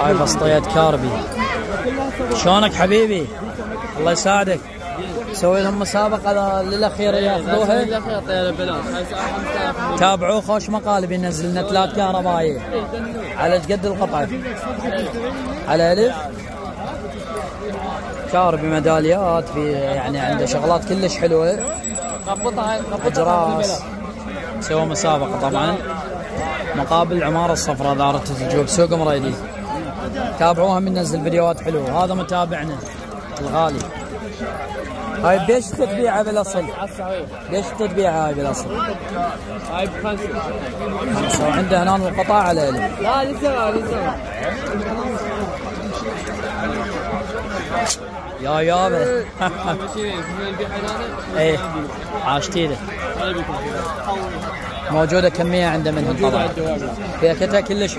هاي بسطيات كاربي. شلونك حبيبي؟ الله يساعدك. سوي لهم مسابقة للأخير ياخذوها. تابعوه خوش مقالب، ينزل لنا 3 كهربائية على قد القطعة. على ألف كاربي ميداليات، في يعني عنده شغلات كلش حلوة. أجراس. سووا مسابقة طبعا مقابل العمارة الصفراء دارة الجوب سوق مريدي. تابعوها، بننزل فيديوهات حلوة. هذا متابعنا الغالي. هاي بيش تتبيعها بالاصل؟ بيش تتبيعها هاي بالاصل؟ هاي ب5. وعنده هنا القطع على ألف. لا لسه يا يابا. ايه عاشتي له. موجودة كمية عنده منهم طبعا، فيها كتها كلش.